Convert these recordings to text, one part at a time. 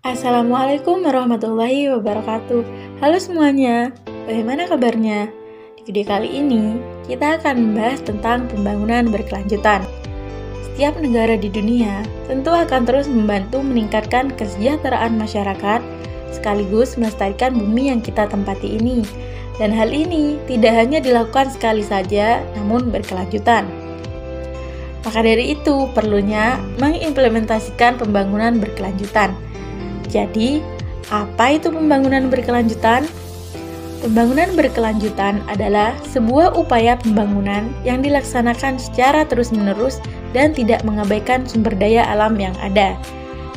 Assalamualaikum warahmatullahi wabarakatuh. Halo semuanya, bagaimana kabarnya? Di video kali ini, kita akan membahas tentang pembangunan berkelanjutan. Setiap negara di dunia tentu akan terus membantu meningkatkan kesejahteraan masyarakat, sekaligus melestarikan bumi yang kita tempati ini. Dan hal ini tidak hanya dilakukan sekali saja, namun berkelanjutan. Maka dari itu, perlunya mengimplementasikan pembangunan berkelanjutan. Jadi, apa itu pembangunan berkelanjutan? Pembangunan berkelanjutan adalah sebuah upaya pembangunan yang dilaksanakan secara terus-menerus dan tidak mengabaikan sumber daya alam yang ada,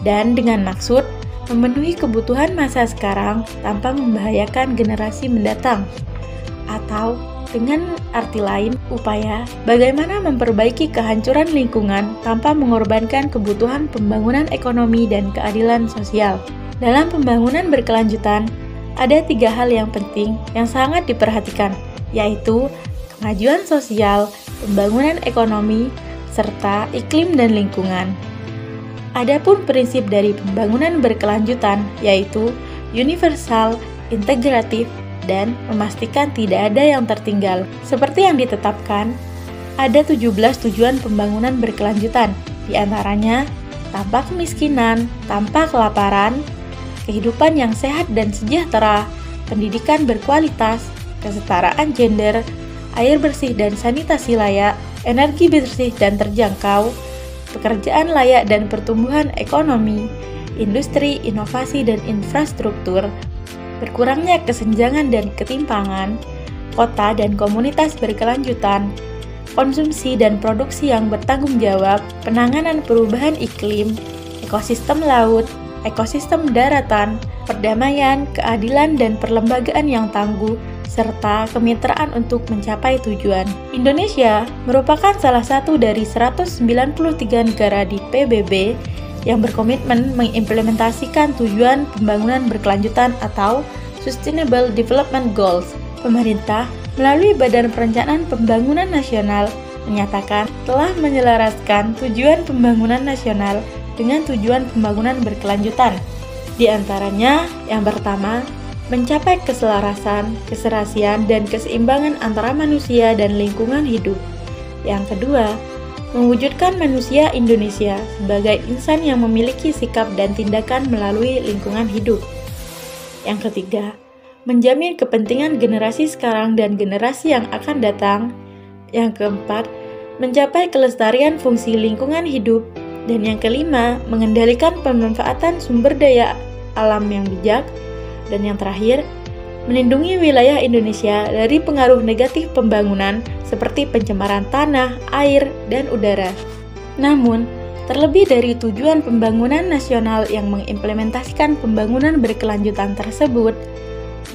dan dengan maksud memenuhi kebutuhan masa sekarang tanpa membahayakan generasi mendatang. Atau dengan arti lain, upaya bagaimana memperbaiki kehancuran lingkungan tanpa mengorbankan kebutuhan pembangunan ekonomi dan keadilan sosial. Dalam pembangunan berkelanjutan, ada 3 hal yang penting yang sangat diperhatikan, yaitu kemajuan sosial, pembangunan ekonomi, serta iklim dan lingkungan. Adapun prinsip dari pembangunan berkelanjutan yaitu universal, integratif, dan memastikan tidak ada yang tertinggal. Seperti yang ditetapkan, ada 17 tujuan pembangunan berkelanjutan, di antaranya tanpa kemiskinan, tanpa kelaparan, kehidupan yang sehat dan sejahtera, pendidikan berkualitas, kesetaraan gender, air bersih dan sanitasi layak, energi bersih dan terjangkau, pekerjaan layak dan pertumbuhan ekonomi, industri, inovasi dan infrastruktur, berkurangnya kesenjangan dan ketimpangan, kota dan komunitas berkelanjutan, konsumsi dan produksi yang bertanggung jawab, penanganan perubahan iklim, ekosistem laut, ekosistem daratan, perdamaian, keadilan dan perlembagaan yang tangguh, serta kemitraan untuk mencapai tujuan. Indonesia merupakan salah satu dari 193 negara di PBB yang berkomitmen mengimplementasikan tujuan pembangunan berkelanjutan atau Sustainable Development Goals. Pemerintah melalui Badan Perencanaan Pembangunan Nasional menyatakan telah menyelaraskan tujuan pembangunan nasional dengan tujuan pembangunan berkelanjutan. Di antaranya, yang pertama, mencapai keselarasan, keserasian, dan keseimbangan antara manusia dan lingkungan hidup. Yang kedua, mewujudkan manusia Indonesia sebagai insan yang memiliki sikap dan tindakan melalui lingkungan hidup. Yang ketiga, menjamin kepentingan generasi sekarang dan generasi yang akan datang. Yang keempat, mencapai kelestarian fungsi lingkungan hidup. Dan yang kelima, mengendalikan pemanfaatan sumber daya alam yang bijak. Dan yang terakhir, melindungi wilayah Indonesia dari pengaruh negatif pembangunan seperti pencemaran tanah, air, dan udara. Namun, terlebih dari tujuan pembangunan nasional yang mengimplementasikan pembangunan berkelanjutan tersebut,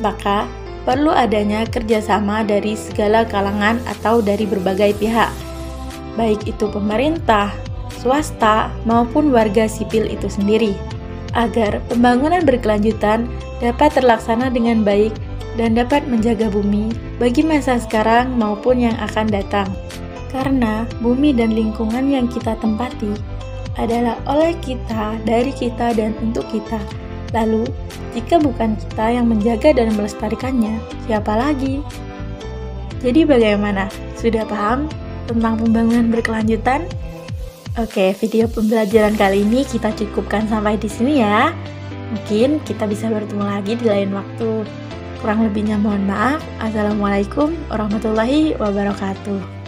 maka perlu adanya kerjasama dari segala kalangan atau dari berbagai pihak, baik itu pemerintah, swasta, maupun warga sipil itu sendiri, agar pembangunan berkelanjutan dapat terlaksana dengan baik dan dapat menjaga bumi bagi masa sekarang maupun yang akan datang. Karena bumi dan lingkungan yang kita tempati adalah oleh kita, dari kita, dan untuk kita. Lalu, jika bukan kita yang menjaga dan melestarikannya, siapa lagi? Jadi bagaimana? Sudah paham tentang pembangunan berkelanjutan? Oke, video pembelajaran kali ini kita cukupkan sampai di sini ya. Mungkin kita bisa bertemu lagi di lain waktu. Kurang lebihnya mohon maaf. Assalamualaikum warahmatullahi wabarakatuh.